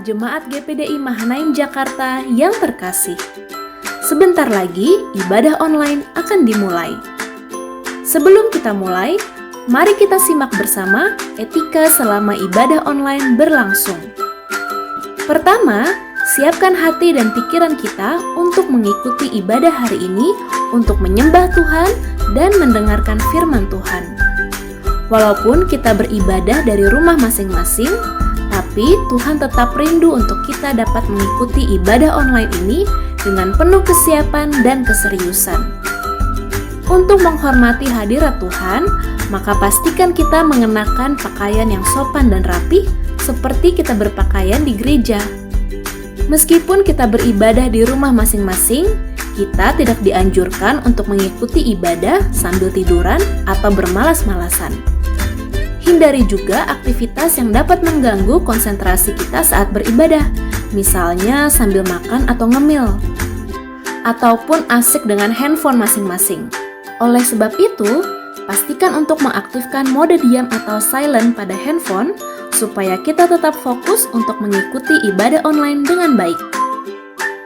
Jemaat GPDI Mahanaim Jakarta yang terkasih. Sebentar lagi ibadah online akan dimulai. Sebelum kita mulai, mari kita simak bersama etika selama ibadah online berlangsung. Pertama, siapkan hati dan pikiran kita untuk mengikuti ibadah hari ini untuk menyembah Tuhan dan mendengarkan firman Tuhan. Walaupun kita beribadah dari rumah masing-masing, tapi Tuhan tetap rindu untuk kita dapat mengikuti ibadah online ini dengan penuh kesiapan dan keseriusan. Untuk menghormati hadirat Tuhan, maka pastikan kita mengenakan pakaian yang sopan dan rapi seperti kita berpakaian di gereja. Meskipun kita beribadah di rumah masing-masing, kita tidak dianjurkan untuk mengikuti ibadah sambil tiduran atau bermalas-malasan. Hindari juga aktivitas yang dapat mengganggu konsentrasi kita saat beribadah, misalnya sambil makan atau ngemil, ataupun asik dengan handphone masing-masing. Oleh sebab itu, pastikan untuk mengaktifkan mode diam atau silent pada handphone, supaya kita tetap fokus untuk mengikuti ibadah online dengan baik.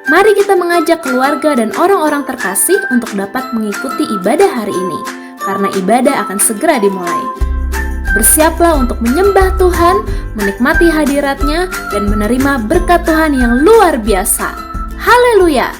Mari kita mengajak keluarga dan orang-orang terkasih untuk dapat mengikuti ibadah hari ini, karena ibadah akan segera dimulai. Bersiaplah untuk menyembah Tuhan, menikmati hadirat-Nya, dan menerima berkat Tuhan yang luar biasa. Haleluya!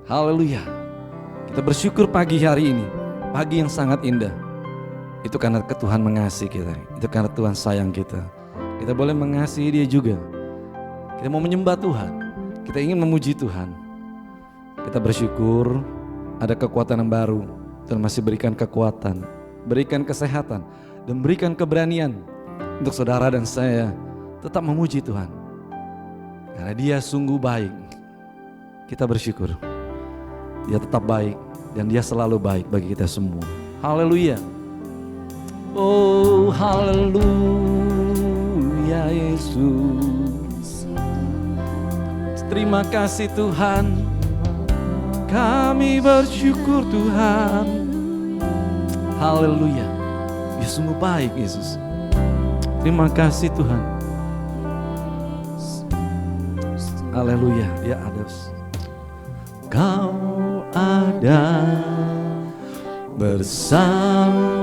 Haleluya. Kita bersyukur pagi hari ini, pagi yang sangat indah. Itu karena Tuhan mengasihi kita, itu karena Tuhan sayang kita. Kita boleh mengasihi Dia juga. Kita mau menyembah Tuhan, kita ingin memuji Tuhan. Kita bersyukur ada kekuatan yang baru. Tuhan masih berikan kekuatan, berikan kesehatan, dan berikan keberanian untuk saudara dan saya tetap memuji Tuhan. Karena Dia sungguh baik. Kita bersyukur. Dia tetap baik dan Dia selalu baik bagi kita semua. Haleluya. Oh, haleluya Yesus. Terima kasih Tuhan. Kami bersyukur Tuhan. Haleluya. Dia sungguh baik Yesus. Terima kasih Tuhan. Haleluya. Dia ada. Kau ada bersamaku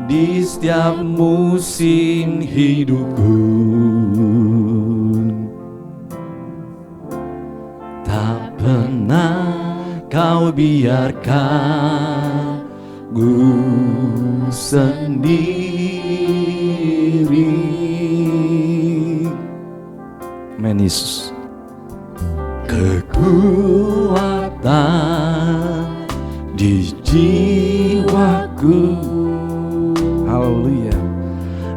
di setiap musim hidupku. Tak pernah Kau biarkan ku sendiri. Amin Yesus. Kekuatan di jiwaku, haleluya,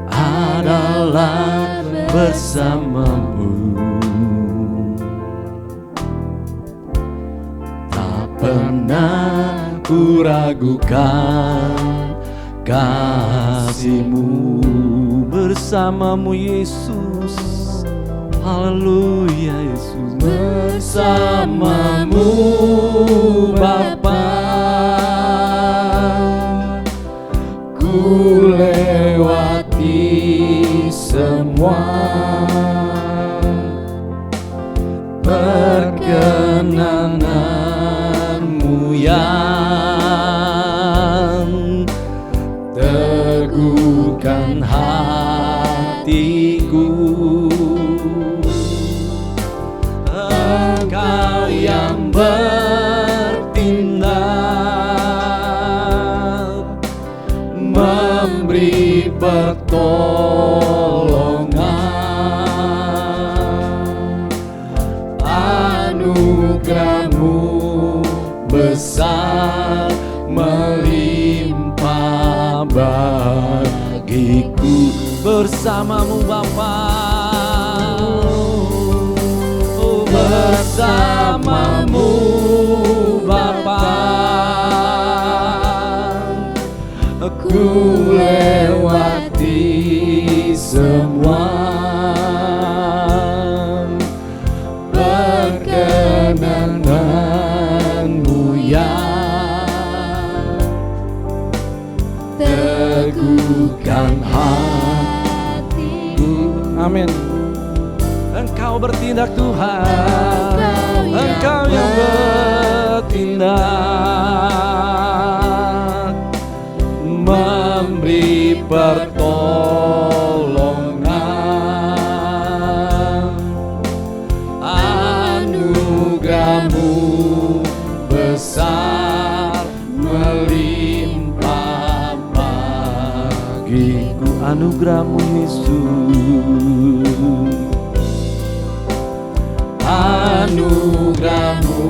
adalah bersamamu. Tak pernah ku ragukan kasih-Mu bersamamu Yesus. Haleluya Yesus, bersamamu Bapa pertolongan, anugerah-Mu besar melimpah bagiku. Bersama-Mu Bapa, oh, bersama-Mu Bapa, aku lewati semua perkenanan-Mu yang teguhkan hatiku. Amin. Engkau bertindak Tuhan, Engkau yang bertindak, memberi pertolongan, anugerah-Mu besar melimpah bagiku. Anugerah-Mu Yesus, anugerah-Mu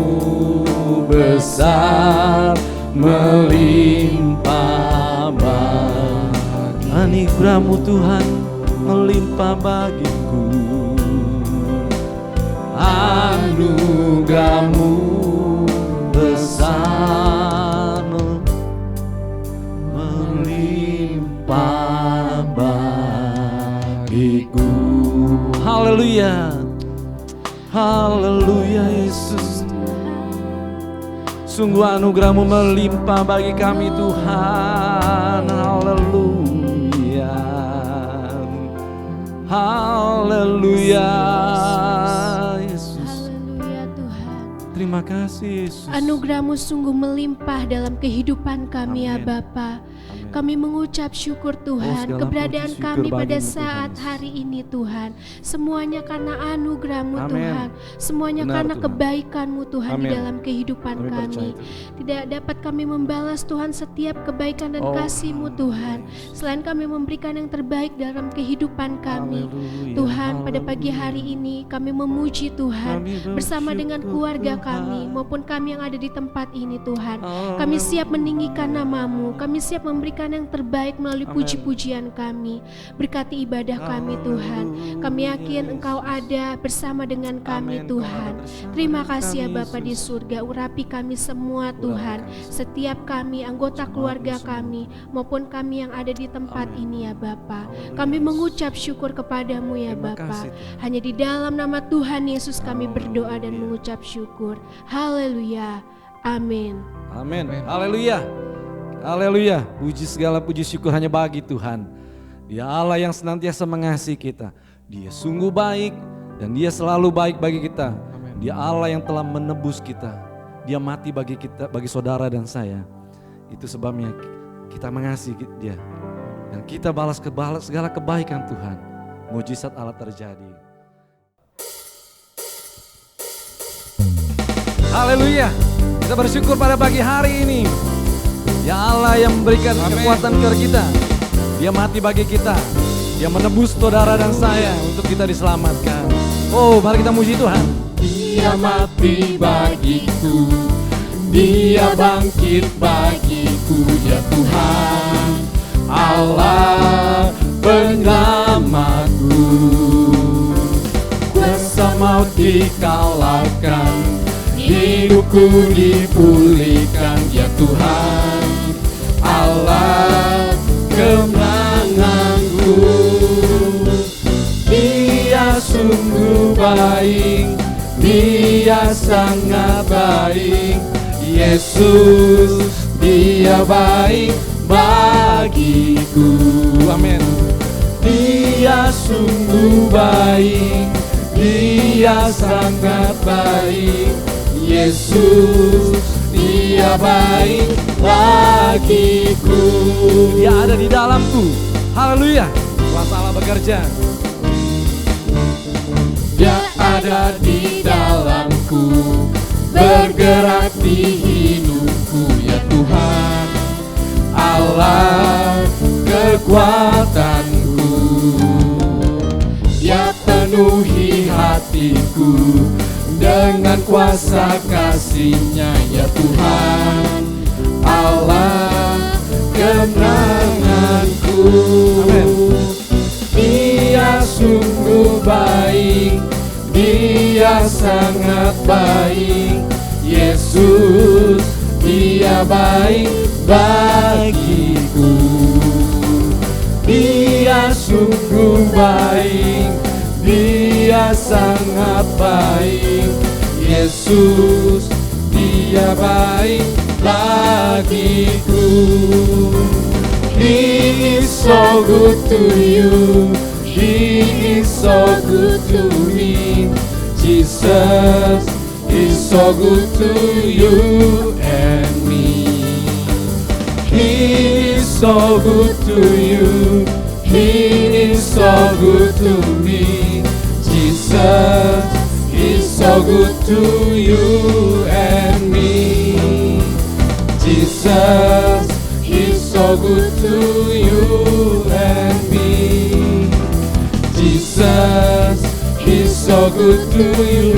besar melimpah bagiku. Anugerah-Mu Tuhan melimpah bagiku. Anugerah-Mu besar melimpah bagiku. Haleluya, haleluya Yesus. Sungguh anugerah-Mu melimpah bagi kami Tuhan. Haleluya, haleluya Yesus. Haleluya Tuhan. Terima kasih Yesus. Anugerah-Mu sungguh melimpah dalam kehidupan kami ya Amin. Bapa. Kami mengucap syukur Tuhan, segala keberadaan puji kami syukur pada bagimu, saat Tuhan. hari ini Tuhan. Semuanya karena anugerah-Mu Amin. Tuhan. Semuanya Benar, karena Tuhan. kebaikan-Mu Tuhan di Amin. dalam kehidupan Kami kami. percaya, Tuhan. Tidak dapat kami membalas Tuhan setiap kebaikan dan Oh, kasih-Mu Tuhan. Selain kami memberikan yang terbaik dalam kehidupan kami. Haleluya, Tuhan, pada pagi haleluya. hari ini kami memuji Tuhan Kami bersama dengan bersyukur, keluarga Tuhan. kami maupun kami yang ada di tempat ini Tuhan. Kami Haleluya. siap meninggikan nama-Mu, kami siap memberikan yang terbaik melalui Amin. puji-pujian kami. Berkati ibadah kami Tuhan. Kami yakin Engkau ada bersama dengan kami Amin. Tuhan. Kau ada bersama Terima dengan kasih ya kami, Bapa di Yesus. surga. Urapi kami semua Tuhan. Setiap kami, anggota keluarga kami maupun kami yang ada di tempat Amin. ini ya Bapa. Haleluya, Kami Yesus. mengucap syukur kepadamu ya Terima Bapa. kasih, Tuhan. Hanya di dalam nama Tuhan Yesus kami berdoa dan Haleluya. mengucap syukur. Haleluya. Amin. Amin. Haleluya. Haleluya. Puji segala puji syukur hanya bagi Tuhan. Dia Allah yang senantiasa mengasihi kita. Dia sungguh baik dan Dia selalu baik bagi kita. Dia Allah yang telah menebus kita. Dia mati bagi kita, bagi saudara dan saya. Itu sebabnya kita mengasihi Dia. Dan kita balas segala kebaikan Tuhan. Mujizat Allah terjadi. Haleluya. Kita bersyukur pada pagi hari ini. Ya Allah yang memberikan kekuatan kepada kita. Dia mati bagi kita. Dia menebus saudara dan saya untuk kita diselamatkan. Oh, mari kita muji Tuhan. Dia mati bagiku, Dia bangkit bagiku, ya Tuhan Allah penyelamatku. Kuasa maut dikalahkan, hidupku dipulihkan, ya Tuhan Allah kemenanganku. Dia sungguh baik, Dia sangat baik, Yesus Dia baik bagiku. Amin. Dia sungguh baik, Dia sangat baik, Yesus Dia baik bagiku. Dia ada di dalamku. Haleluya. Kuasa Allah bekerja. Dia ada di dalamku, bergerak di hidupku, ya Tuhan Allah kekuatan hatiku dengan kuasa kasih-Nya ya Tuhan Allah kemenanganku. Dia sungguh baik, Dia sangat baik, Yesus Dia baik bagiku. Dia sungguh baik, Dia sangat baik, Yesus Dia baik bagiku. He is so good to you, He is so good to me. Jesus is so good to you and me. He is so good to you, He is so good to me. Jesus is so good to you and me. Jesus is so good to you and me. Jesus is so good to you.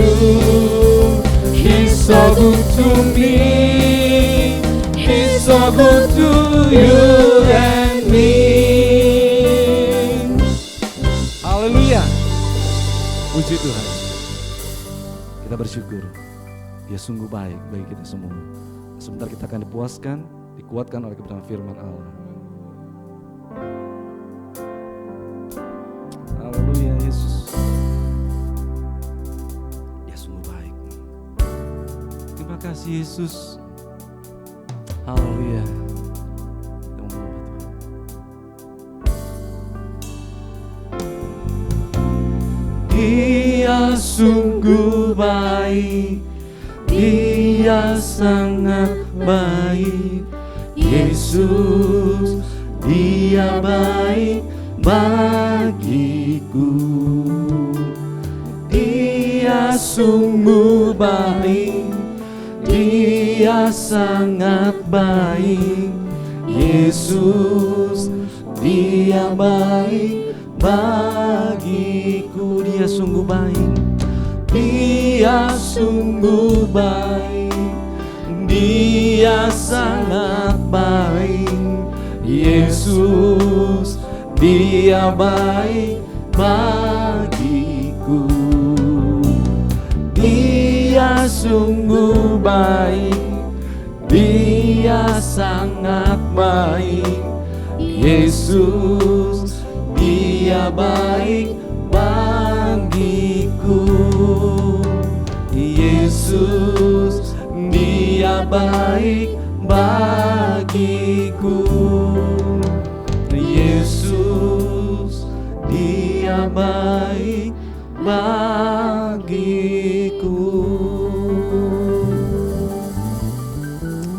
He's so good to me. He's so good to you and me. Haleluya. Puji Tuhan. Kita bersyukur. Dia sungguh baik bagi kita semua. Sebentar kita akan dipuaskan, dikuatkan oleh kebenaran firman Allah. Haleluya Yesus. Dia sungguh baik. Terima kasih Yesus. Haleluya. Kita menyembah Tuhan. Dia sungguh baik, Dia sangat baik, Yesus Dia baik bagiku. Dia sungguh baik, Dia sangat baik, Yesus Dia baik bagiku. Dia sungguh baik, Dia sungguh baik, Dia sangat baik, Yesus Dia baik bagiku. Dia sungguh baik, Dia sangat baik, Yesus Dia baik bagiku. Yesus Dia baik bagiku. Yesus Dia baik bagiku.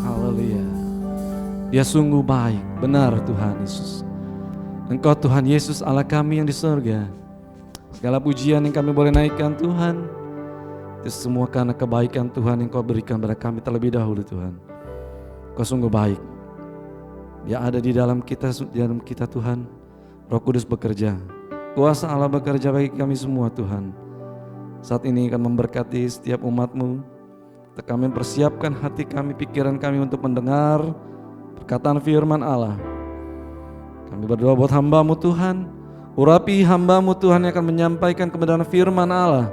Haleluya. Dia sungguh baik, benar Tuhan Yesus. Engkau Tuhan Yesus Allah kami yang di surga. Segala pujian yang kami boleh naikkan Tuhan, itu semua karena kebaikan Tuhan yang Kau berikan pada kami terlebih dahulu Tuhan. Kau sungguh baik. Dia ada di dalam kita Tuhan. Roh Kudus bekerja. Kuasa Allah bekerja bagi kami semua Tuhan. Saat ini akan memberkati setiap umat-Mu. Kami persiapkan hati kami, pikiran kami untuk mendengar perkataan firman Allah. Kami berdoa buat hamba-Mu Tuhan. Urapi hamba-Mu Tuhan yang akan menyampaikan kebenaran firman Allah.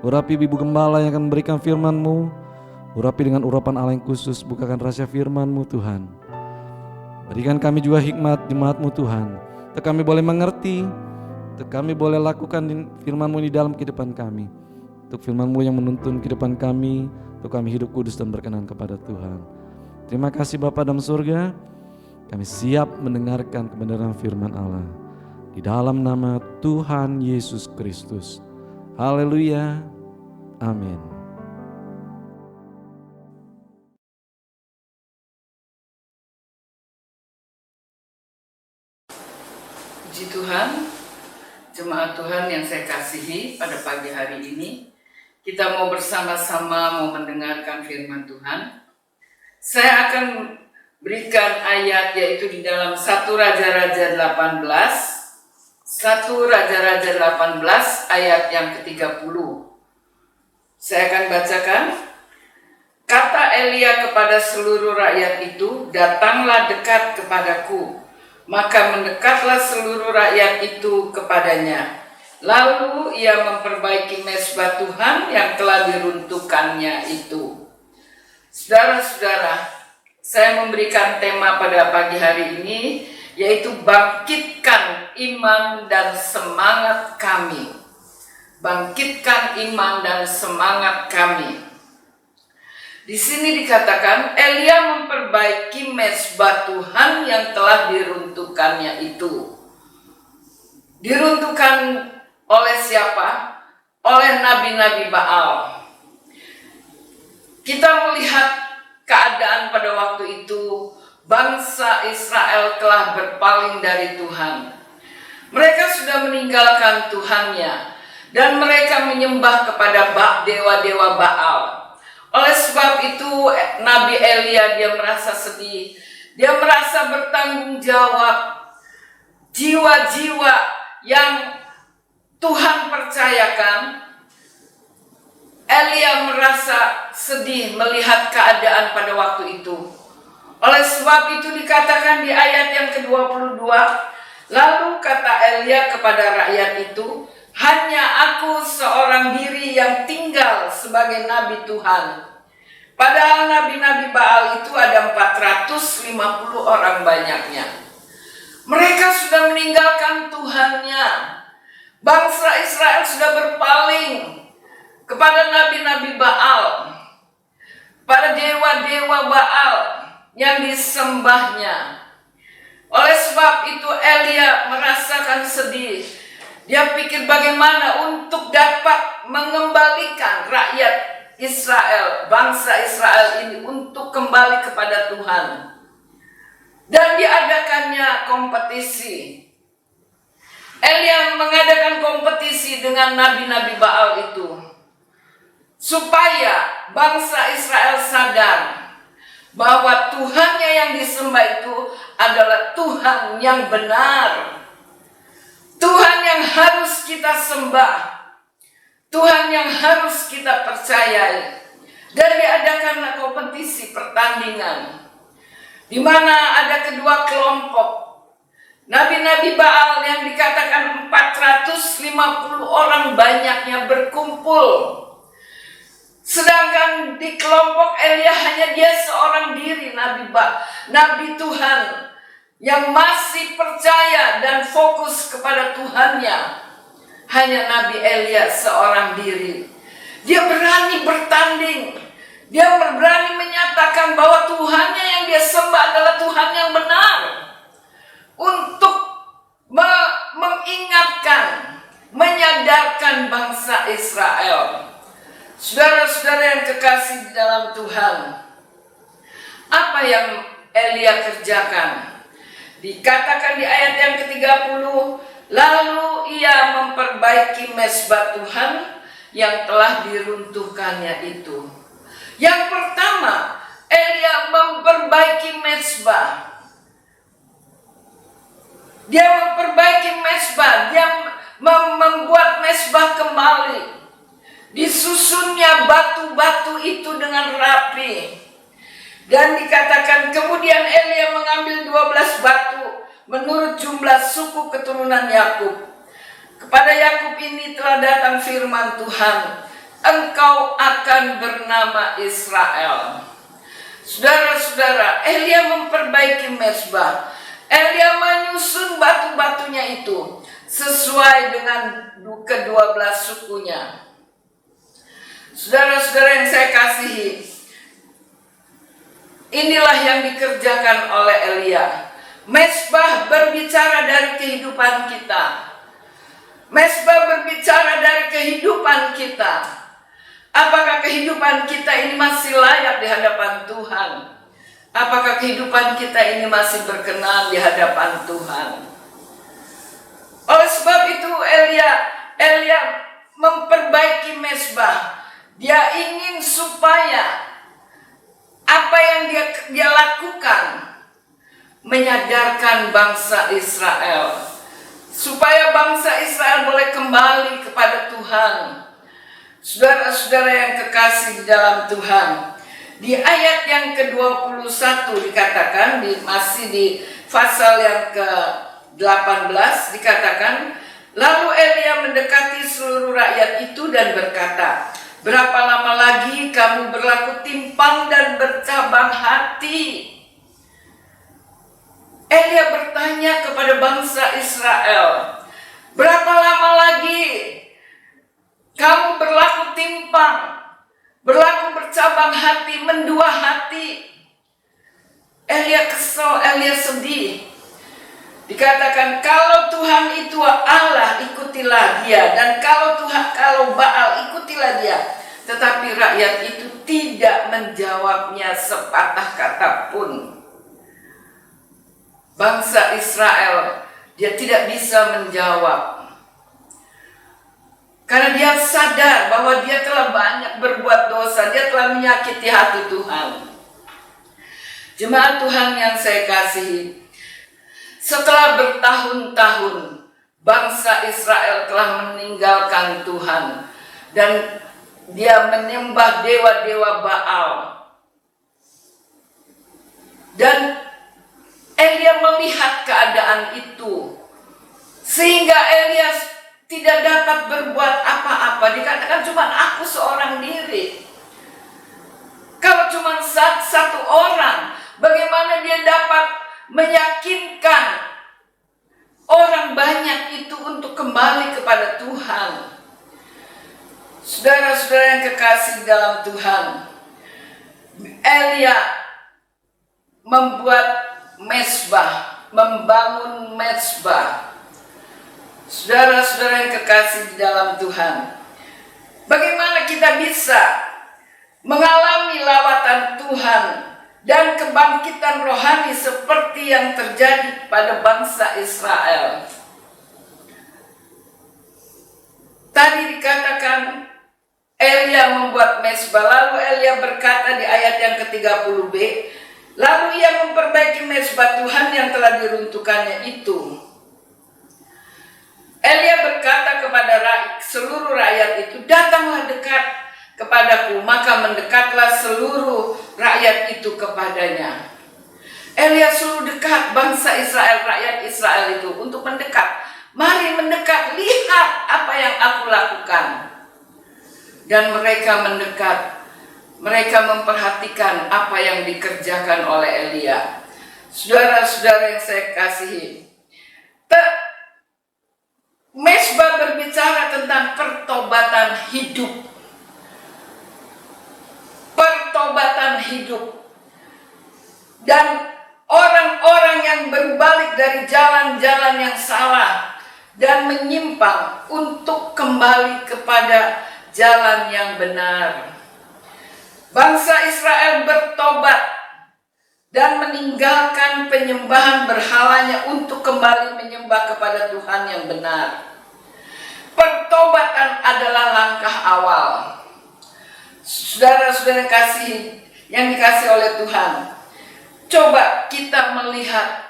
Urapi Ibu Gembala yang akan memberikan firman-Mu. Urapi dengan urapan Allah yang khusus, bukakan rahasia firman-Mu Tuhan. Berikan kami juga hikmat jemaat-Mu Tuhan, untuk kami boleh mengerti, untuk kami boleh lakukan firman-Mu di dalam kehidupan kami, untuk firman-Mu yang menuntun kehidupan kami, untuk kami hidup kudus dan berkenan kepada Tuhan. Terima kasih Bapa dalam surga, kami siap mendengarkan kebenaran firman Allah, di dalam nama Tuhan Yesus Kristus. Haleluya, amin. Puji Tuhan, jemaat Tuhan yang saya kasihi, pada pagi hari ini kita mau bersama-sama mau mendengarkan firman Tuhan. Saya akan berikan ayat yaitu di dalam 1 Raja-Raja 18, 1 Raja-Raja 18 ayat yang ke-30. Saya akan bacakan. Kata Elia kepada seluruh rakyat itu, datanglah dekat kepadaku. Maka mendekatlah seluruh rakyat itu kepadanya. Lalu ia memperbaiki mezbah Tuhan yang telah diruntuhkannya itu. Saudara-saudara, saya memberikan tema pada pagi hari ini, yaitu bangkitkan iman dan semangat kami. Bangkitkan iman dan semangat kami. Di sini dikatakan Elia memperbaiki mezbah Tuhan yang telah diruntuhkannya itu. Diruntuhkan oleh siapa? Oleh nabi-nabi Baal. Kita melihat keadaan pada waktu itu, bangsa Israel telah berpaling dari Tuhan. Mereka sudah meninggalkan Tuhannya dan mereka menyembah kepada dewa-dewa Baal. Oleh sebab itu Nabi Elia dia merasa sedih, dia merasa bertanggung jawab. Jiwa-jiwa yang Tuhan percayakan, Elia merasa sedih melihat keadaan pada waktu itu. Oleh sebab itu dikatakan di ayat yang ke-22, lalu kata Elia kepada rakyat itu, hanya aku seorang diri yang tinggal sebagai nabi Tuhan. Padahal nabi-nabi Baal itu ada 450 orang banyaknya. Mereka sudah meninggalkan Tuhannya. Bangsa Israel sudah berpaling kepada nabi-nabi Baal, pada dewa-dewa Baal yang disembahnya. Oleh sebab itu Elia merasakan sedih. Dia pikir bagaimana untuk dapat mengembalikan rakyat Israel, bangsa Israel ini untuk kembali kepada Tuhan. Dan diadakannya kompetisi. Elia mengadakan kompetisi dengan nabi-nabi Baal itu, supaya bangsa Israel sadar bahwa Tuhannya yang disembah itu adalah Tuhan yang benar. Tuhan yang harus kita sembah, Tuhan yang harus kita percayai. Dan diadakanlah kompetisi pertandingan, di mana ada kedua kelompok. Nabi-nabi Baal yang dikatakan 450 orang banyaknya berkumpul. Sedangkan di kelompok Elia hanya dia seorang diri, nabi Tuhan yang masih percaya dan fokus kepada Tuhannya. Hanya Nabi Elia seorang diri. Dia berani bertanding. Dia berani menyatakan bahwa Tuhannya yang dia sembah adalah Tuhan yang benar. Untuk mengingatkan, menyadarkan bangsa Israel. Saudara-saudara yang kekasih di dalam Tuhan, apa yang Elia kerjakan? Dikatakan di ayat yang ke-30, lalu ia memperbaiki mezbah Tuhan yang telah diruntuhkannya itu. Yang pertama, Elia memperbaiki mezbah. Dia memperbaiki mezbah, dia membuat mezbah kembali. Disusunnya batu-batu itu dengan rapi. Dan dikatakan kemudian Elia mengambil 12 batu menurut jumlah suku keturunan Yakub. Kepada Yakub ini telah datang firman Tuhan, engkau akan bernama Israel. Saudara-saudara, Elia memperbaiki mezbah. Elia menyusun batu-batunya itu sesuai dengan ke-12 sukunya. Saudara-saudara yang saya kasihi, inilah yang dikerjakan oleh Elia. Mezbah berbicara dari kehidupan kita. Mezbah berbicara dari kehidupan kita. Apakah kehidupan kita ini masih layak di hadapan Tuhan? Apakah kehidupan kita ini masih berkenan di hadapan Tuhan? Oleh sebab itu Elia memperbaiki mezbah. Dia ingin supaya apa yang dia lakukan menyadarkan bangsa Israel, supaya bangsa Israel boleh kembali kepada Tuhan. Saudara-saudara yang kekasih di dalam Tuhan, di ayat yang ke-21 dikatakan, masih di pasal yang ke-18 dikatakan, lalu Elia mendekati seluruh rakyat itu dan berkata, berapa lama lagi kamu berlaku timpang dan bercabang hati? Elia bertanya kepada bangsa Israel, berapa lama lagi kamu berlaku timpang, berlaku bercabang hati, mendua hati? Elia kesal, Elia sedih. Dikatakan kalau Tuhan itu Allah, ikutilah dia, dan kalau Baal, ikutilah dia. Tetapi rakyat itu tidak menjawabnya sepatah kata pun. Bangsa Israel, dia tidak bisa menjawab. Karena dia sadar bahwa dia telah banyak berbuat dosa, dia telah menyakiti hati Tuhan. Jemaat Tuhan yang saya kasihi, setelah bertahun-tahun bangsa Israel telah meninggalkan Tuhan dan dia menyembah dewa-dewa Baal. Dan Elia melihat keadaan itu, sehingga Elia tidak dapat berbuat apa-apa. Dikatakan cuma aku seorang diri. Kalau cuma satu orang, bagaimana dia dapat meyakinkan orang banyak itu untuk kembali kepada Tuhan? Saudara-saudara yang kekasih dalam Tuhan, Elia membuat mezbah, membangun mezbah. Saudara-saudara yang kekasih di dalam Tuhan, bagaimana kita bisa mengalami lawatan Tuhan dan kebangkitan rohani seperti yang terjadi pada bangsa Israel? Tadi dikatakan Elia membuat mezbah, lalu Elia berkata di ayat yang ke-30b, lalu ia memperbaiki mezbah Tuhan yang telah diruntuhkannya itu. Elia berkata kepada seluruh rakyat itu, datanglah dekat kepadaku, maka mendekatlah seluruh rakyat itu kepadanya. Elia suruh dekat bangsa Israel, rakyat Israel itu untuk mendekat. Mari mendekat, lihat apa yang aku lakukan. Dan mereka mendekat, mereka memperhatikan apa yang dikerjakan oleh Elia. Saudara-saudara yang saya kasihi, mezbah berbicara tentang pertobatan hidup. Pertobatan hidup. Dan orang-orang yang berbalik dari jalan-jalan yang salah dan menyimpang untuk kembali kepada jalan yang benar. Bangsa Israel bertobat dan meninggalkan penyembahan berhalanya untuk kembali menyembah kepada Tuhan yang benar. Pertobatan adalah langkah awal. Saudara-saudara yang dikasih oleh Tuhan, coba kita melihat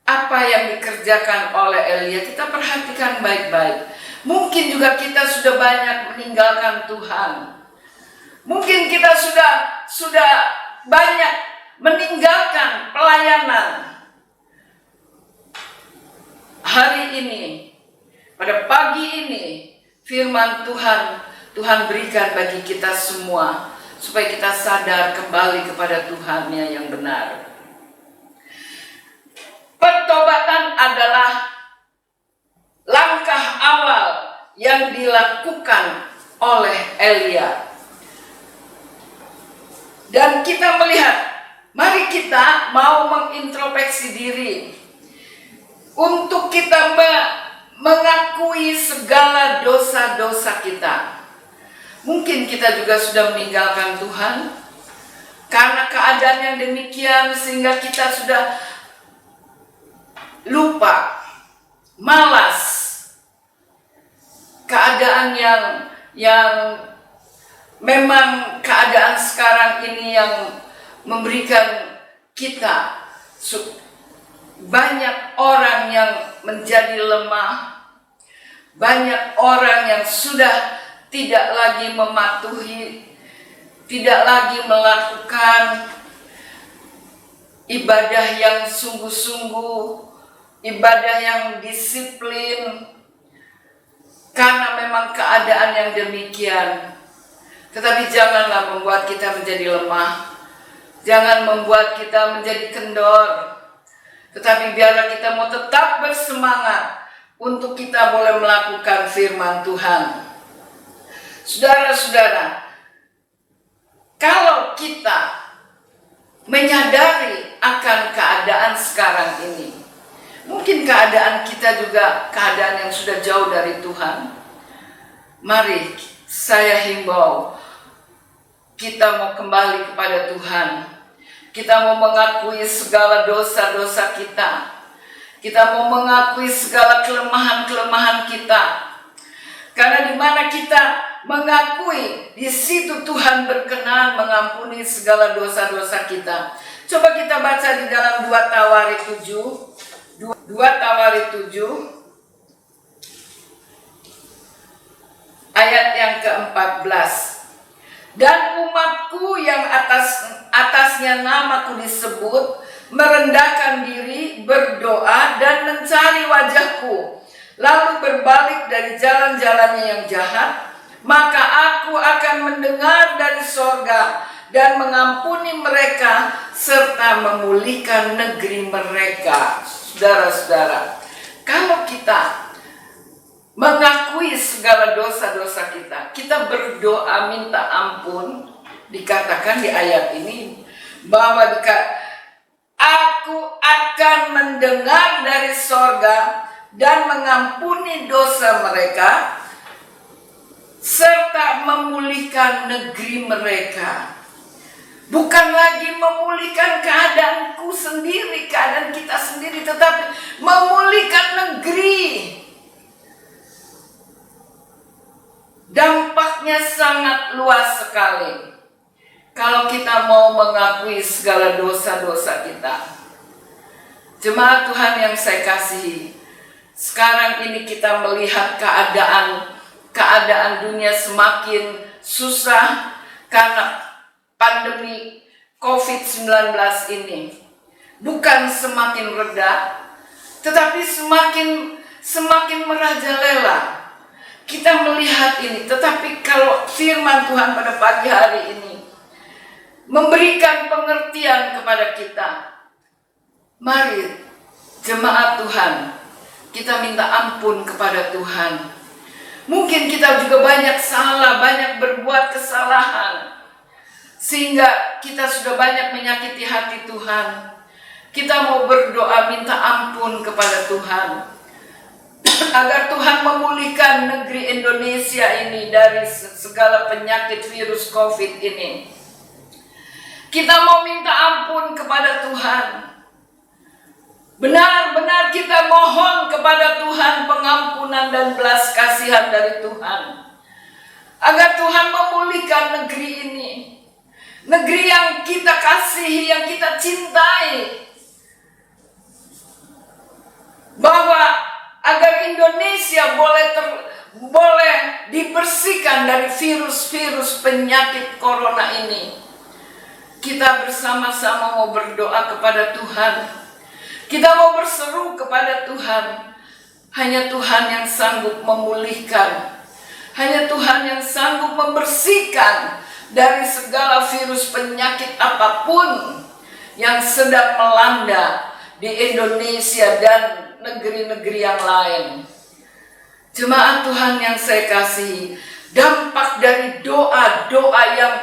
apa yang dikerjakan oleh Elia. Kita perhatikan baik-baik. Mungkin juga kita sudah banyak meninggalkan Tuhan. Mungkin kita sudah banyak meninggalkan pelayanan. Hari ini, pada pagi ini, firman Tuhan berikan bagi kita semua, supaya kita sadar kembali kepada Tuhannya yang benar. Pertobatan adalah langkah awal yang dilakukan oleh Elia. Dan kita melihat, mari kita mau mengintrospeksi diri untuk kita mengakui segala dosa-dosa kita. Mungkin kita juga sudah meninggalkan Tuhan karena keadaan yang demikian, sehingga kita sudah lupa, malas. Keadaan yang memang keadaan sekarang ini yang memberikan kita banyak orang yang menjadi lemah, banyak orang yang sudah tidak lagi mematuhi, tidak lagi melakukan ibadah yang sungguh-sungguh, ibadah yang disiplin, karena memang keadaan yang demikian. Tetapi janganlah membuat kita menjadi lemah, jangan membuat kita menjadi kendor, tetapi biarlah kita mau tetap bersemangat untuk kita boleh melakukan firman Tuhan. Saudara-saudara, kalau kita menyadari akan keadaan sekarang ini, mungkin keadaan kita juga keadaan yang sudah jauh dari Tuhan. Mari saya himbau, kita mau kembali kepada Tuhan. Kita mau mengakui segala dosa-dosa kita. Kita mau mengakui segala kelemahan-kelemahan kita. Karena di mana kita mengakui, di situ Tuhan berkenan mengampuni segala dosa-dosa kita. Coba kita baca di dalam 2 Tawarik 7. 2 Tawarik 7 ayat yang ke-14. Dan umatku yang atasnya namaku disebut, merendahkan diri, berdoa, dan mencari wajahku, lalu berbalik dari jalan-jalannya yang jahat, maka aku akan mendengar dari sorga dan mengampuni mereka, serta memulihkan negeri mereka. Saudara-saudara, kalau kita mengakui segala dosa-dosa kita, kita berdoa minta ampun, dikatakan di ayat ini bahwa aku akan mendengar dari sorga dan mengampuni dosa mereka, serta memulihkan negeri mereka. Bukan lagi memulihkan keadaanku sendiri, keadaan kita sendiri, tetapi memulihkan negeri. Dampaknya sangat luas sekali kalau kita mau mengakui segala dosa-dosa kita. Jemaat Tuhan yang saya kasihi, sekarang ini kita melihat keadaan dunia semakin susah karena pandemi COVID-19 ini. Bukan semakin reda, tetapi semakin merajalela. Kita melihat ini, tetapi kalau firman Tuhan pada pagi hari ini memberikan pengertian kepada kita, mari jemaat Tuhan, kita minta ampun kepada Tuhan. Mungkin kita juga banyak salah, banyak berbuat kesalahan, sehingga kita sudah banyak menyakiti hati Tuhan. Kita mau berdoa minta ampun kepada Tuhan, agar Tuhan memulihkan negeri Indonesia ini dari segala penyakit virus COVID ini. Kita mau minta ampun kepada Tuhan. Benar-benar kita mohon kepada Tuhan pengampunan dan belas kasihan dari Tuhan, agar Tuhan memulihkan negeri ini. Negeri yang kita kasihi, yang kita cintai. Bahwa agar Indonesia boleh dibersihkan dari virus-virus penyakit corona ini. Kita bersama-sama mau berdoa kepada Tuhan. Kita mau berseru kepada Tuhan. Hanya Tuhan yang sanggup memulihkan. Hanya Tuhan yang sanggup membersihkan dari segala virus penyakit apapun yang sedang melanda di Indonesia dan negeri-negeri yang lain. Jemaat Tuhan yang saya kasihi, dampak dari doa-doa yang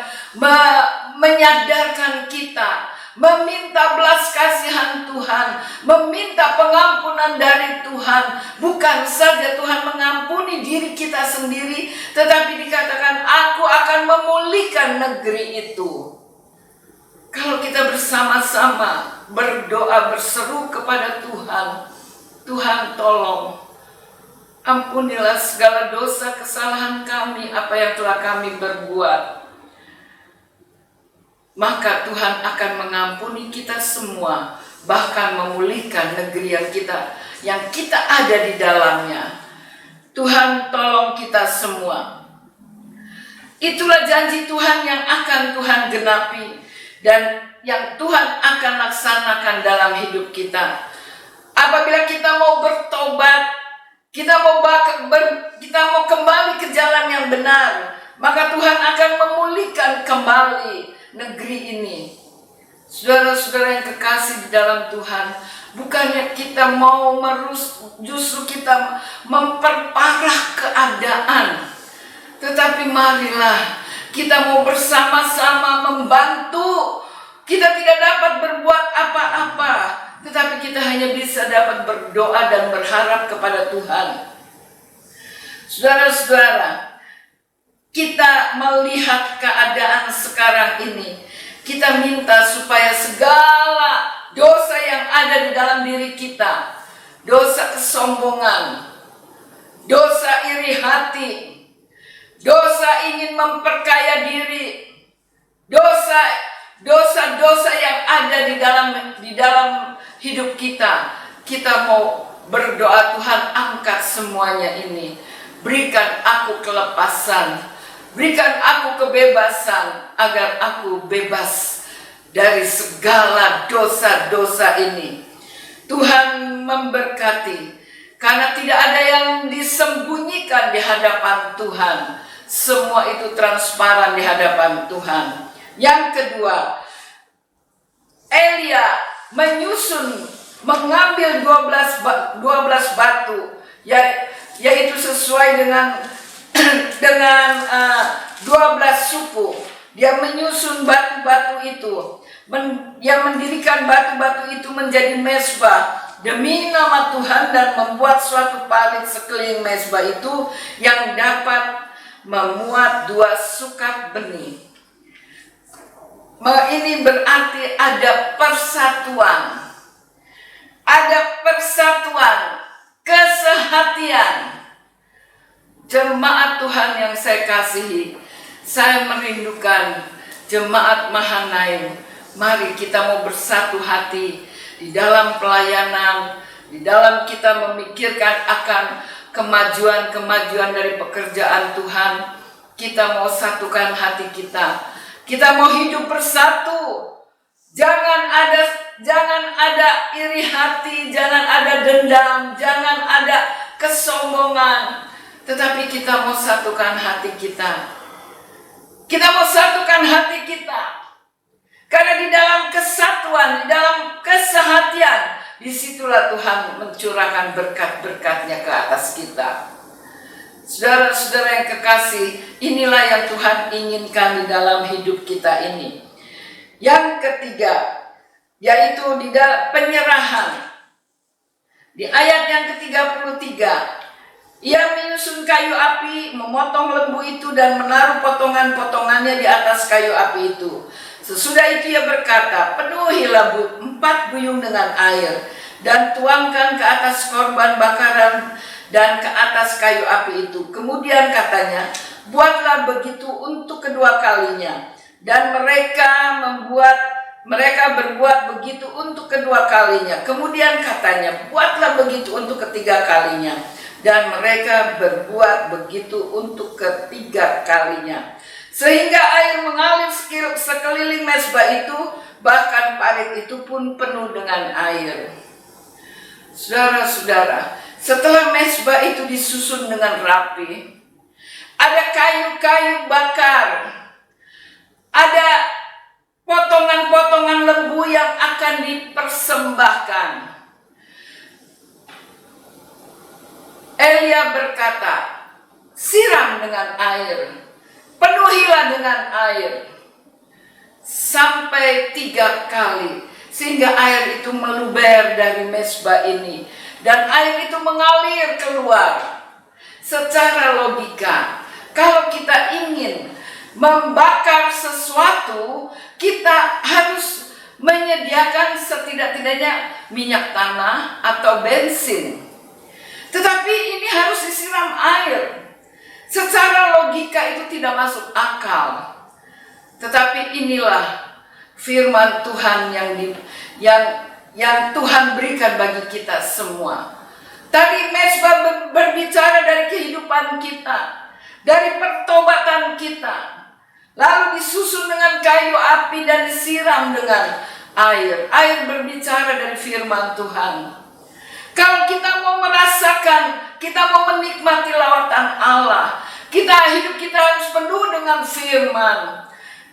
menyadarkan kita, meminta belas kasihan Tuhan, meminta pengampunan dari Tuhan. Bukan saja Tuhan mengampuni diri kita sendiri, tetapi dikatakan aku akan memulihkan negeri itu. Kalau kita bersama-sama berdoa, berseru kepada Tuhan, Tuhan tolong ampunilah segala dosa kesalahan kami, apa yang telah kami berbuat. Maka Tuhan akan mengampuni kita semua, bahkan memulihkan negeri yang kita ada di dalamnya. Tuhan tolong kita semua. Itulah janji Tuhan yang akan Tuhan genapi dan yang Tuhan akan laksanakan dalam hidup kita. Apabila kita mau bertobat, kita mau kembali ke jalan yang benar, maka Tuhan akan memulihkan kembali negeri ini. Saudara-saudara yang kekasih di dalam Tuhan, bukannya kita mau justru kita memperparah keadaan. Tetapi marilah kita mau bersama-sama membantu. Kita tidak dapat berbuat apa-apa, tetapi kita hanya bisa dapat berdoa dan berharap kepada Tuhan. Saudara-saudara, kita melihat keadaan sekarang ini. Kita minta supaya segala dosa yang ada di dalam diri kita, dosa kesombongan, dosa iri hati, dosa ingin memperkaya diri, dosa-dosa yang ada di dalam hidup kita. Kita mau berdoa, Tuhan angkat semuanya ini. Berikan aku kelepasan, berikan aku kebebasan agar aku bebas dari segala dosa-dosa ini. Tuhan memberkati, karena tidak ada yang disembunyikan di hadapan Tuhan. Semua itu transparan di hadapan Tuhan. Yang kedua, Elia mengambil 12 batu, yaitu sesuai dengan 12 suku. Dia menyusun batu-batu itu, yang mendirikan batu-batu itu menjadi mezbah demi nama Tuhan, dan membuat suatu parit sekeliling mezbah itu yang dapat memuat 2 sukat benih. Ini berarti ada persatuan, kesehatian. Jemaat Tuhan yang saya kasihi, saya merindukan jemaat Mahanaim. Mari kita mau bersatu hati di dalam pelayanan, di dalam kita memikirkan akan kemajuan dari pekerjaan Tuhan. Kita mau satukan hati kita. Kita mau hidup bersatu. Jangan ada iri hati, jangan ada dendam, jangan ada kesombongan. Tetapi kita mau satukan hati kita. Kita mau satukan hati kita. Karena di dalam kesatuan, di dalam kesehatian, disitulah Tuhan mencurahkan berkat-berkatnya ke atas kita. Saudara-saudara yang kekasih, inilah yang Tuhan inginkan di dalam hidup kita ini. Yang ketiga, yaitu di dalam penyerahan. Di ayat yang ke-33, ia menyusun kayu api, memotong lembu itu dan menaruh potongan-potongannya di atas kayu api itu. Sesudah itu ia berkata, penuhilah 4 buyung dengan air dan tuangkan ke atas korban bakaran dan ke atas kayu api itu. Kemudian katanya, buatlah begitu untuk kedua kalinya. Dan mereka berbuat begitu untuk kedua kalinya. Kemudian katanya, buatlah begitu untuk ketiga kalinya. Dan mereka berbuat begitu untuk ketiga kalinya. Sehingga air mengalir sekeliling mezbah itu, bahkan parit itu pun penuh dengan air. Saudara-saudara, setelah mezbah itu disusun dengan rapi, ada kayu-kayu bakar, ada potongan-potongan lembu yang akan dipersembahkan. Elia berkata, siram dengan air, penuhilah dengan air, sampai 3 kali, sehingga air itu meluber dari mezbah ini, dan air itu mengalir keluar. Secara logika, kalau kita ingin membakar sesuatu, kita harus menyediakan setidak-tidaknya minyak tanah atau bensin. Tetapi ini harus disiram air. Secara logika itu tidak masuk akal. Tetapi inilah firman Tuhan yang Tuhan berikan bagi kita semua. Tadi mezbah berbicara dari kehidupan kita, dari pertobatan kita, lalu disusun dengan kayu api dan disiram dengan air. Air berbicara dari firman Tuhan. Kalau kita mau merasakan, kita mau menikmati lawatan Allah, hidup kita harus penuh dengan firman.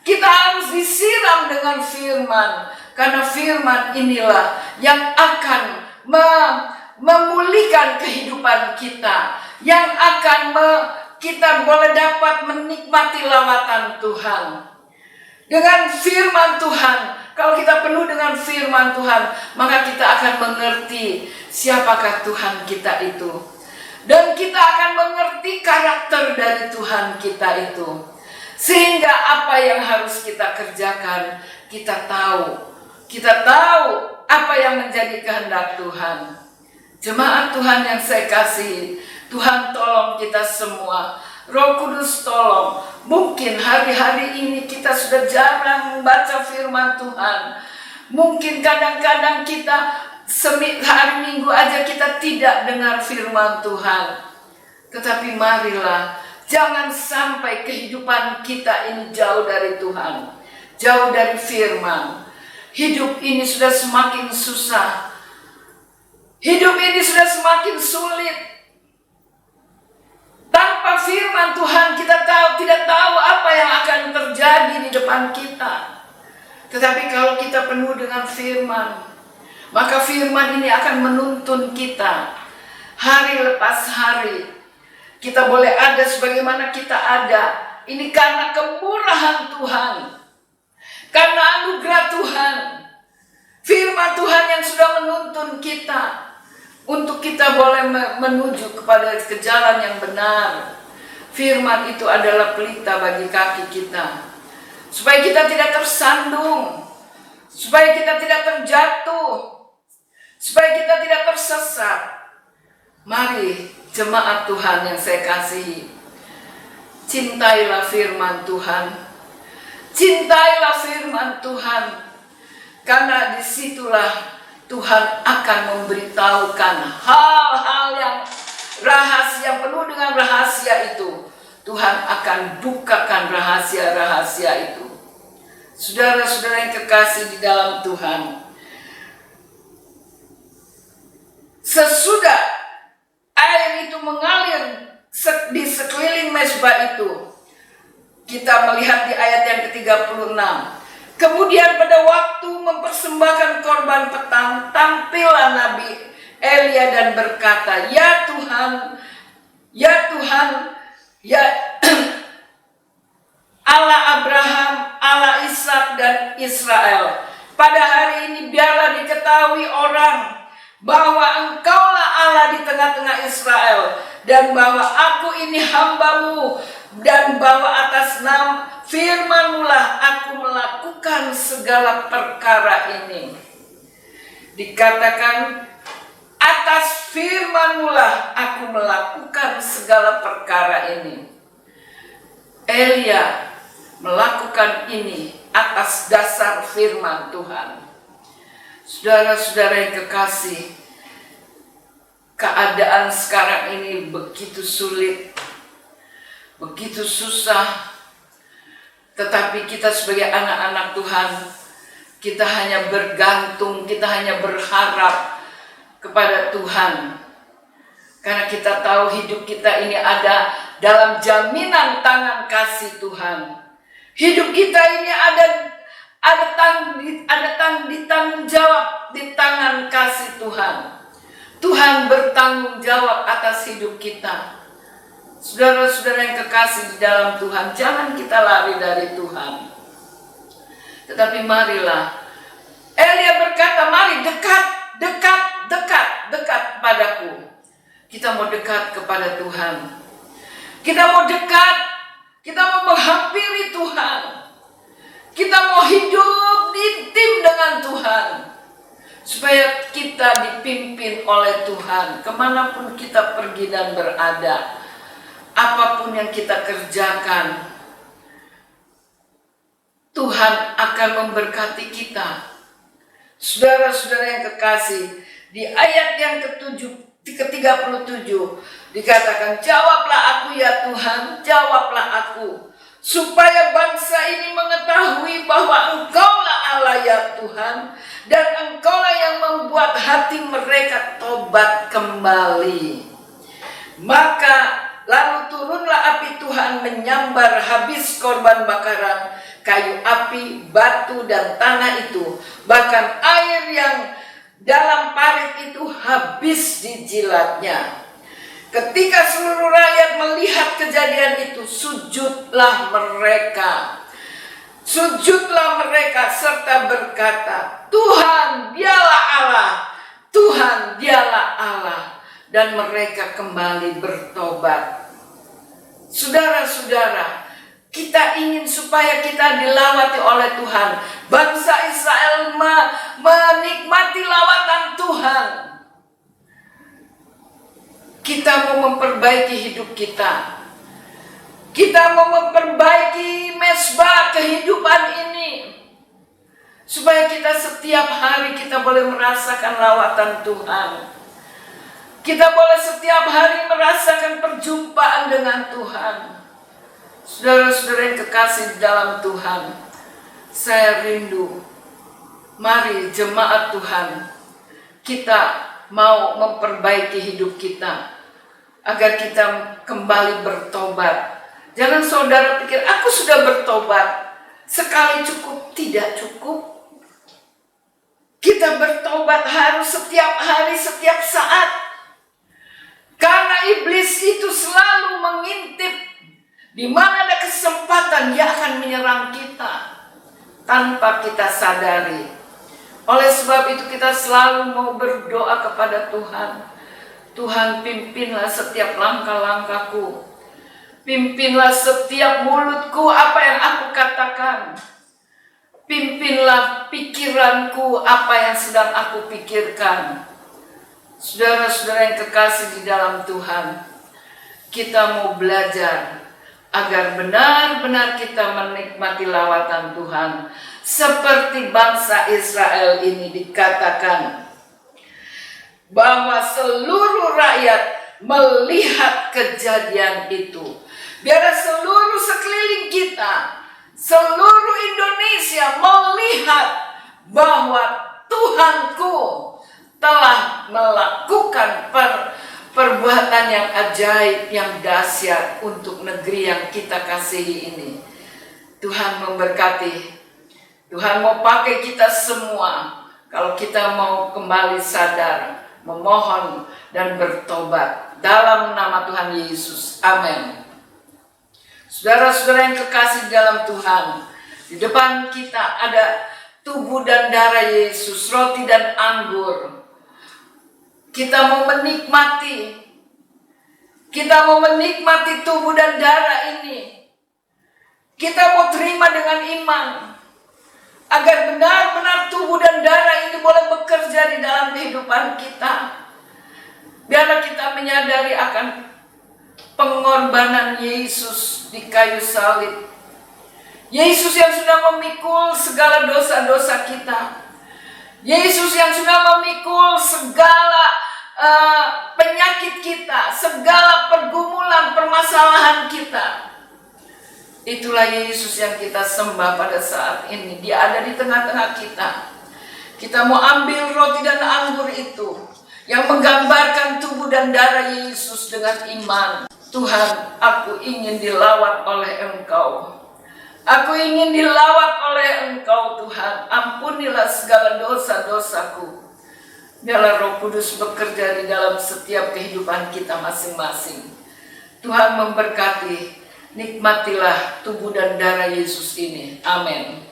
Kita harus disiram dengan firman, karena firman inilah yang akan memulihkan kehidupan kita, yang akan kita boleh dapat menikmati lawatan Tuhan. Dengan firman Tuhan, kalau kita penuh dengan firman Tuhan, maka kita akan mengerti siapakah Tuhan kita itu. Dan kita akan mengerti karakter dari Tuhan kita itu. Sehingga apa yang harus kita kerjakan, kita tahu. Kita tahu apa yang menjadi kehendak Tuhan. Jemaat Tuhan yang saya kasihi, Tuhan tolong kita semua. Roh Kudus tolong. Mungkin hari-hari ini kita sudah jarang membaca firman Tuhan. Mungkin kadang-kadang kita hari Minggu aja kita tidak dengar firman Tuhan. Tetapi marilah, jangan sampai kehidupan kita ini jauh dari Tuhan, jauh dari firman. Hidup ini sudah semakin susah. Hidup ini sudah semakin sulit. Tanpa firman Tuhan kita tidak tahu apa yang akan terjadi di depan kita. Tetapi kalau kita penuh dengan firman, maka firman ini akan menuntun kita hari lepas hari. Kita boleh ada sebagaimana kita ada. Ini karena kemurahan Tuhan, karena anugerah Tuhan. Firman Tuhan yang sudah menuntun kita untuk kita boleh menuju kepada ke jalan yang benar. Firman itu adalah pelita bagi kaki kita, supaya kita tidak tersandung, supaya kita tidak terjatuh, supaya kita tidak tersesat. Mari jemaat Tuhan yang saya kasihi, cintailah firman Tuhan. Cintailah firman Tuhan, karena disitulah Tuhan akan memberitahukan hal-hal yang rahasia, penuh dengan rahasia itu. Tuhan akan bukakan rahasia-rahasia itu. Saudara-saudara yang kekasih di dalam Tuhan, sesudah air itu mengalir di sekeliling mezbah itu, kita melihat di ayat yang ke-36. Kemudian pada waktu mempersembahkan korban petang, tampillah Nabi Elia dan berkata, "Ya Tuhan, ya Tuhan, ya Allah Abraham, Allah Ishak dan Israel, pada hari ini biarlah diketahui orang bahwa Engkaulah Allah di tengah-tengah Israel, dan bahwa aku ini hamba-Mu, dan bahwa atas nama firman-Mu lah aku melakukan segala perkara ini." Dikatakan, atas firman-Mu lah aku melakukan segala perkara ini. Elia melakukan ini atas dasar firman Tuhan. Saudara-saudara yang kekasih, keadaan sekarang ini begitu sulit, begitu susah. Tetapi kita sebagai anak-anak Tuhan, kita hanya bergantung, kita hanya berharap kepada Tuhan. Karena kita tahu hidup kita ini ada dalam jaminan tangan kasih Tuhan. Hidup kita ini ditanggung jawab di tangan kasih Tuhan. Tuhan bertanggung jawab atas hidup kita. Saudara-saudara yang kekasih di dalam Tuhan, jangan kita lari dari Tuhan. Tetapi marilah, Elia berkata, "Mari dekat padaku." Kita mau dekat kepada Tuhan. Kita mau dekat, kita mau menghampiri Tuhan. Kita mau hidup intim dengan Tuhan, supaya kita dipimpin oleh Tuhan kemanapun kita pergi dan berada. Apapun yang kita kerjakan, Tuhan akan memberkati kita. Saudara-saudara yang kekasih, di ayat yang ke-37 dikatakan, jawablah aku ya Tuhan, jawablah aku, supaya bangsa ini mengetahui bahwa Engkaulah Allah ya Tuhan, dan Engkaulah yang membuat hati mereka tobat kembali. Maka lalu turunlah api Tuhan menyambar habis korban bakaran, kayu api, batu, dan tanah itu, bahkan air yang dalam parit itu habis dijilatnya. Ketika seluruh rakyat melihat kejadian itu, sujudlah mereka. Sujudlah mereka serta berkata, Tuhan dialah Allah, Tuhan dialah Allah. Dan mereka kembali bertobat. Saudara-saudara, kita ingin supaya kita dilawati oleh Tuhan. Bangsa Israel menikmati lawatan Tuhan. Kita mau memperbaiki hidup kita. Kita mau memperbaiki mesbah kehidupan ini. Supaya kita setiap hari kita boleh merasakan lawatan Tuhan. Kita boleh setiap hari merasakan perjumpaan dengan Tuhan. Saudara-saudara yang kekasih di dalam Tuhan, saya rindu, mari jemaat Tuhan, kita mau memperbaiki hidup kita, agar kita kembali bertobat. Jangan saudara pikir, aku sudah bertobat, sekali cukup, tidak cukup. Kita bertobat harus setiap hari, setiap saat. Karena iblis itu selalu mengintip. Di mana ada kesempatan, dia akan menyerang kita tanpa kita sadari. Oleh sebab itu kita selalu mau berdoa kepada Tuhan. Tuhan, pimpinlah setiap langkah-langkahku. Pimpinlah setiap mulutku, apa yang aku katakan. Pimpinlah pikiranku, apa yang sedang aku pikirkan. Saudara-saudara yang kekasih di dalam Tuhan, kita mau belajar agar benar-benar kita menikmati lawatan Tuhan. Seperti bangsa Israel ini dikatakan bahwa seluruh rakyat melihat kejadian itu. Biar seluruh sekeliling kita, seluruh Indonesia melihat bahwa Tuhanku telah melakukan perbuatan yang ajaib, yang dahsyat untuk negeri yang kita kasihi ini. Tuhan memberkati. Tuhan mau pakai kita semua. Kalau kita mau kembali sadar, memohon dan bertobat dalam nama Tuhan Yesus. Amin. Saudara-saudara yang kekasih dalam Tuhan, di depan kita ada tubuh dan darah Yesus, roti dan anggur. Kita mau menikmati. Kita mau menikmati tubuh dan darah ini. Kita mau terima dengan iman. Agar benar-benar tubuh dan darah ini boleh bekerja di dalam kehidupan kita. Biarlah kita menyadari akan pengorbanan Yesus di kayu salib. Yesus yang sudah memikul segala dosa-dosa kita. Yesus yang sudah memikul segala penyakit kita, segala pergumulan, permasalahan kita. Itulah Yesus yang kita sembah pada saat ini. Dia ada di tengah-tengah kita. Kita mau ambil roti dan anggur itu yang menggambarkan tubuh dan darah Yesus dengan iman. Tuhan, aku ingin dilawat oleh Engkau. Aku ingin dilawat oleh Engkau Tuhan. Ampunilah segala dosa-dosaku. Biarlah Roh Kudus bekerja di dalam setiap kehidupan kita masing-masing. Tuhan memberkati. Nikmatilah tubuh dan darah Yesus ini. Amin.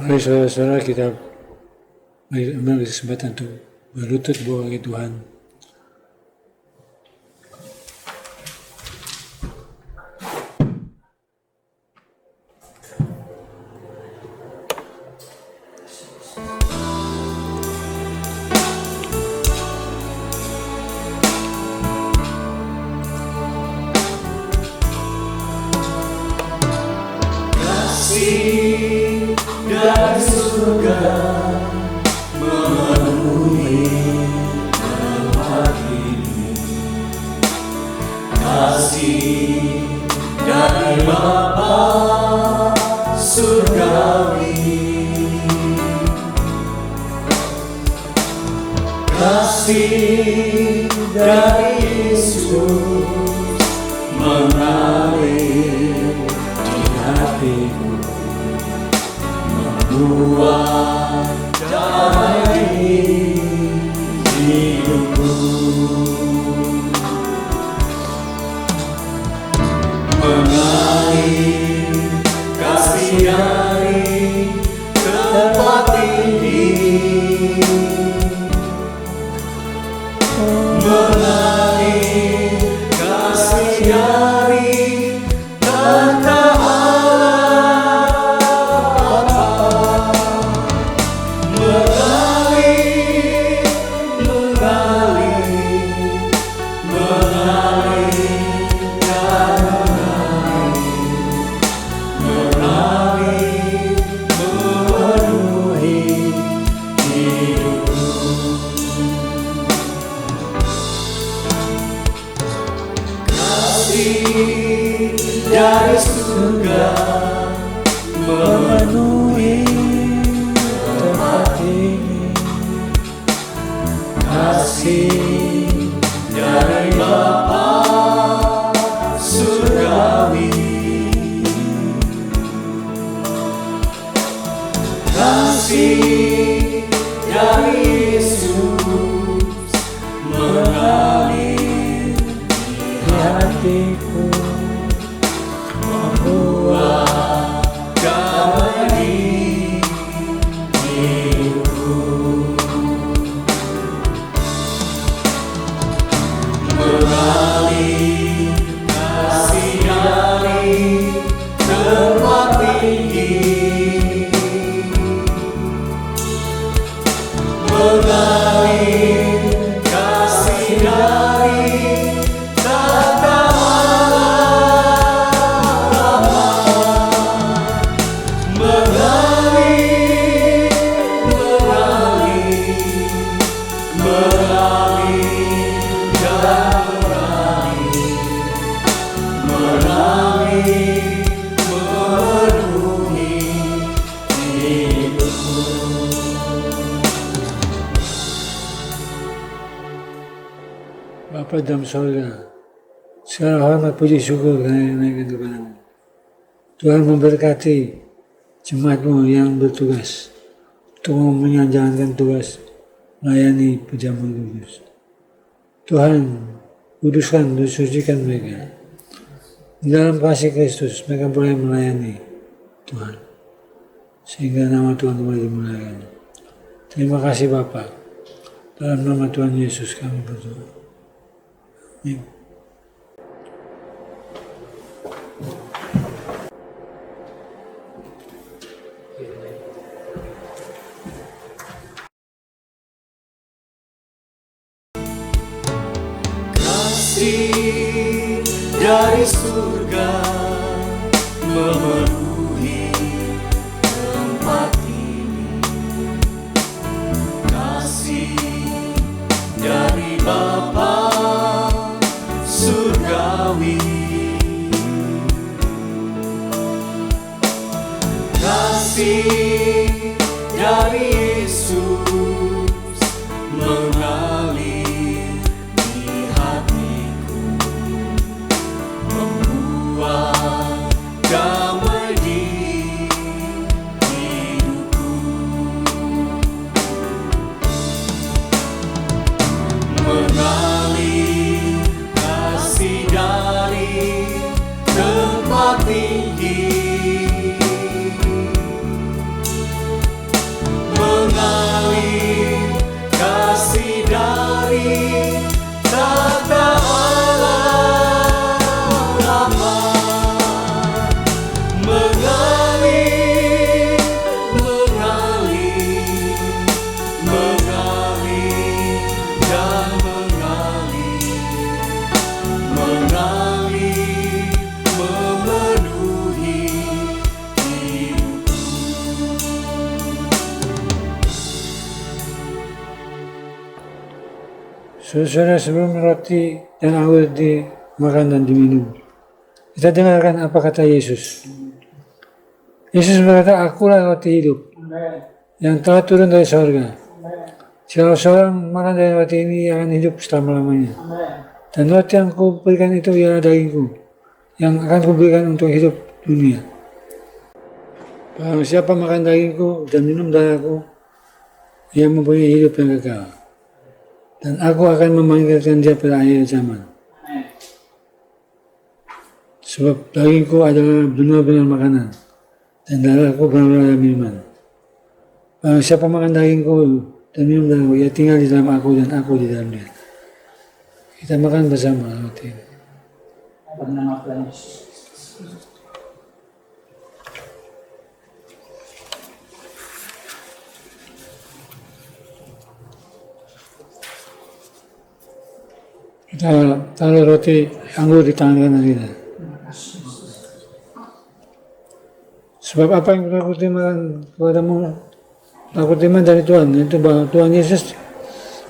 Mari saudara-saudara kita ambil kesempatan untuk berlutut bagi Tuhan. Kasih dari surga memenuhi tempat ini. Kasih dari Bapa surgawi. Kasih dari Yesus mengalir di hatiku, membuat damai hidupku, mengalir kasih dari tempat tinggi, mengalir kasih dari tata Allah Bapa, mengalir dan mengalir memenuhi hidupku. Kasih dari surga memenuhi tempat ini. Kasih dari Bapa surgawi. Kasih dari Yesus mengalir di hatiku, membuat damai di hidupku, mengalir kasih dari tempat tinggi, mengalir kasih dari tata Allah, mengalir dan mengalir memenuhi hidupku. Bapa dalam sorga, segala hormat puji syukur karena naikkan kepadamu. Tuhan memberkati jemaat-Mu yang bertugas untuk menjalankan tugas melayani perjamuan kudus. Tuhan, kuduskan dan sucikan mereka. Di dalam kasih Kristus mereka boleh melayani Tuhan, sehingga nama Tuhan kembali dimuliakan. Terima kasih Bapa. Dalam nama Tuhan Yesus kami berdoa. Amin. Kasih dari surga memenuhi tempat ini. Kasih dari Bapa surgawi. Kasih dari Yesus mengalir di hatiku, membuat damai di hidupku, mengalir kasih dari tempat tinggi, mengalir Saudara, sebelum roti dan anggur dimakan dan diminum, kita dengarkan apa kata Yesus. Yesus berkata, akulah roti hidup yang telah turun dari sorga. Jika seorang makan dari roti ini akan hidup selama-lamanya. Dan roti yang kuberikan itu ialah dagingku, yang akan kuberikan untuk hidup dunia. Barang siapa makan dagingku dan minum darahku, ia mempunyai hidup yang kekal. Dan aku akan memanggilkan dia pada akhir zaman. Sebab dagingku adalah benar-benar makanan, dan darahku benar-benar minuman. Barang siapa makan dagingku dan minum darahku, ia tinggal di dalam aku dan aku di dalam dia. Kita makan bersama roti ini. Kita taruh roti anggur di tangan kanan kita. Sebab apa yang aku terima kepadamu, aku terima dari Tuhan, yaitu bahwa Tuhan Yesus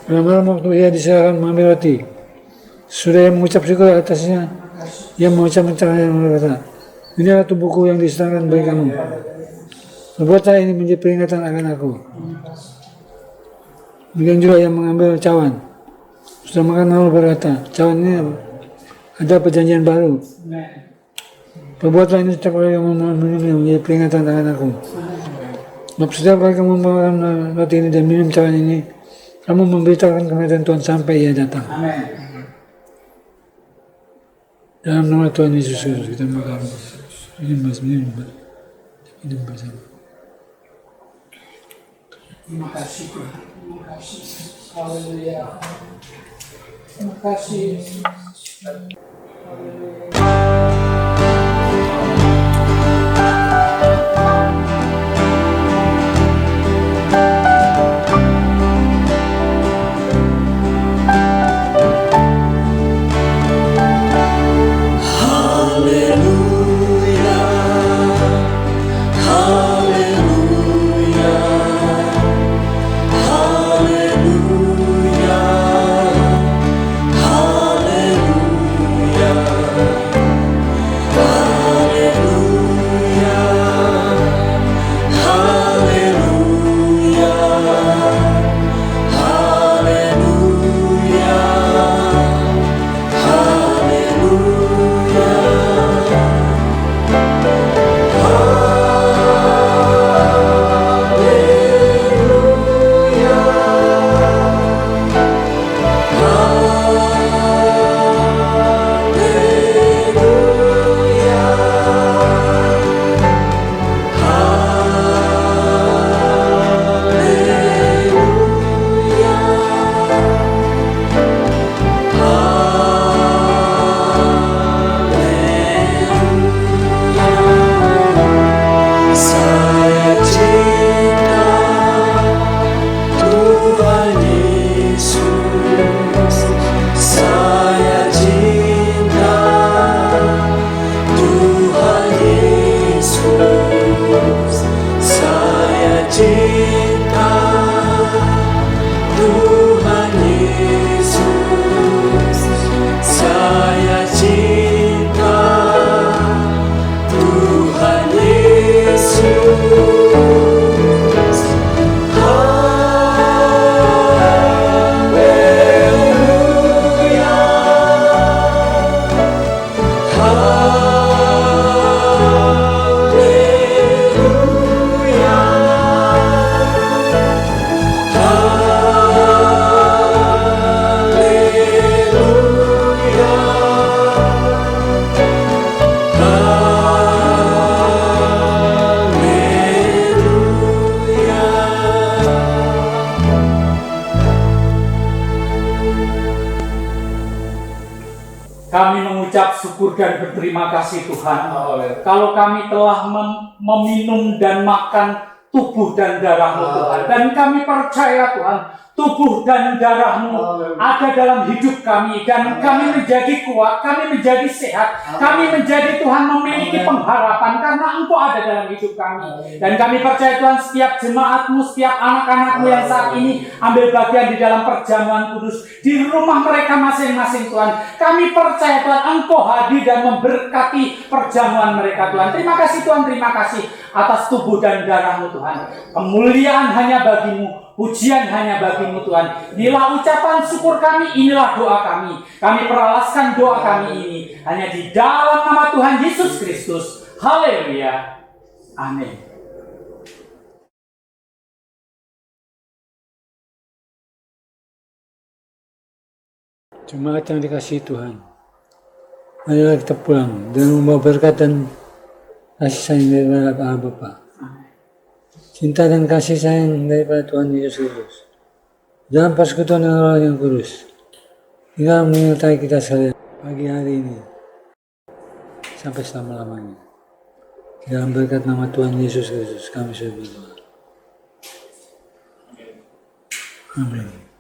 pada malam waktu ia diserahkan mengambil roti, sudah ia mengucap syukur atasnya, ia mengucap-ucapkan yang berkata, inilah tubuhku yang diserahkan bagi kamu. Perbuatan ini menjadi peringatan akan aku. Demikian juga ia mengambil cawan. Sudah makan lalu berkata, cawan ini ada perjanjian baru. Perbuatan ini setiap kali kamu minumnya menjadi peringatan akan aku. Sebab setiap kali kamu makan roti ini dan minum cawan ini, kamu memberitakan kematian Tuhan sampai ia datang. Dalam nama Tuhan Yesus Kristus kita makan minum bersama. Terima kasih Tuhan. Terima kasih. Haleluya. Terima kasih. Kami mengucap syukur dan berterima kasih Tuhan. Kalau kami telah meminum dan makan tubuh dan darah-Mu Tuhan. Dan kami percaya Tuhan, tubuh dan darah-Mu ada dalam hidup kami. Dan kami menjadi kuat, kami menjadi sehat, kami menjadi Tuhan memiliki pengharapan karena Engkau ada dalam hidup kami. Dan kami percaya Tuhan, setiap jemaat-Mu, setiap anak-anak-Mu yang saat ini ambil bagian di dalam perjamuan kudus di rumah mereka masing-masing Tuhan, kami percaya Tuhan Engkau hadir dan memberkati perjamuan mereka Tuhan. Terima kasih Tuhan, terima kasih atas tubuh dan darah-Mu Tuhan. Kemuliaan hanya bagi-Mu, pujian hanya bagi-Mu Tuhan. Inilah ucapan syukur kami, inilah doa kami. Kami peralaskan doa kami ini hanya di dalam nama Tuhan Yesus Kristus. Haleluya. Amin. Jemaat yang dikasihi Tuhan, marilah kita pulang dengan membawa berkat dan kasih sayang daripada Allah Bapa, cinta dan kasih sayang daripada Tuhan Yesus Kristus, dalam persekutuan dengan Roh yang kudus, tinggal menyertai kita sekalian pagi hari ini sampai selama-lamanya. Dalam berkat nama Tuhan Yesus Kristus kami sudah berdoa. Amin.